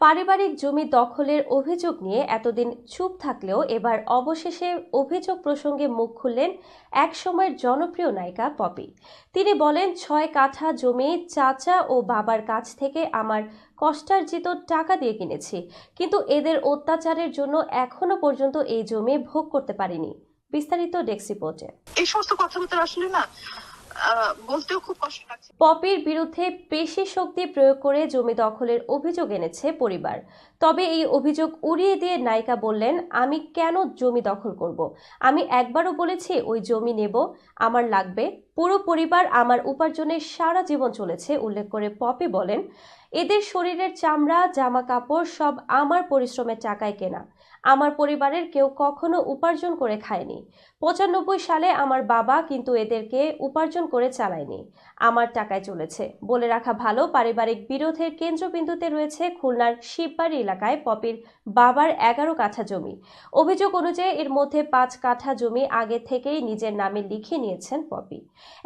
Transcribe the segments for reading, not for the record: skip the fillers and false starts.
পারিবারিক জমি দখলের অভিযোগ নিয়ে এতদিন চুপ থাকলেও এবার অবশেষে অভিযোগ প্রসঙ্গে মুখ খুললেন একসময়ের জনপ্রিয় নায়িকা পপি। তিনি বলেন, 6 কাঠা জমি চাচা ও বাবার কাছ থেকে আমার কষ্টার্জিত টাকা দিয়ে কিনেছি, কিন্তু এদের অত্যাচারের জন্য এখনো পর্যন্ত এই জমি ভোগ করতে পারিনি। বিস্তারিত ডেস্ক রিপোর্টে। এই সমস্ত কথাবার্তা আসলে না বলতেও খুব কষ্ট লাগছে। পপির বিরুদ্ধে পেশি শক্তি প্রয়োগ করে জমি দখলের অভিযোগ এনেছে পরিবার। তবে এই অভিযোগ উড়িয়ে দিয়ে নায়িকা বললেন, আমি কেন জমি দখল করব? আমি একবারও বলেছি ওই জমি নেব, আমার লাগবে। পুরো পরিবার আমার উপার্জনে সারা জীবন চলেছে। উল্লেখ করে পপি বলেন, এদের শরীরের চামড়া, জামা কাপড় সব আমার পরিশ্রমের টাকায় কেনা। আমার পরিবারের কেউ কখনো উপার্জন করে খায়নি। 95 সালে আমার বাবা কিন্তু এদেরকে উপার্জন করে চালায়নি, আমার টাকায় চলেছে। বলে রাখা ভালো, পারিবারিক বিরোধের কেন্দ্রবিন্দুতে রয়েছে খুলনার শিববাড়ি এলাকায় পপির বাবার 11 কাঠা জমি। অভিযোগ অনুযায়ী এর মধ্যে 5 কাঠা জমি আগে থেকেই নিজের নামে লিখে নিয়েছেন পপি।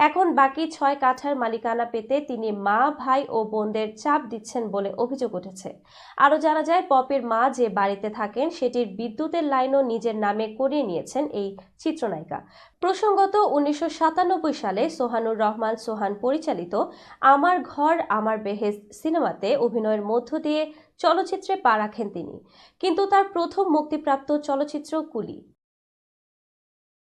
এখন বাকি 6 কাঠার মালিকানা পেতে তিনি মা, ভাই ও বোনদের চাপ দিচ্ছেন বলে অভিযোগ উঠেছে। আরও জানা যায়, পপির মা যে বাড়িতে থাকেন সেটির বিদ্যুতের লাইনও নিজের নামে করিয়ে নিয়েছেন এই চিত্রনায়িকা। প্রসঙ্গত, 1997 সালে সোহানুর রহমান সোহান পরিচালিত আমার ঘর আমার বেহেশত সিনেমাতে অভিনয়ের মধ্য দিয়ে চলচ্চিত্রে পা রাখেন তিনি, কিন্তু তার প্রথম মুক্তিপ্রাপ্ত চলচ্চিত্র কুলি।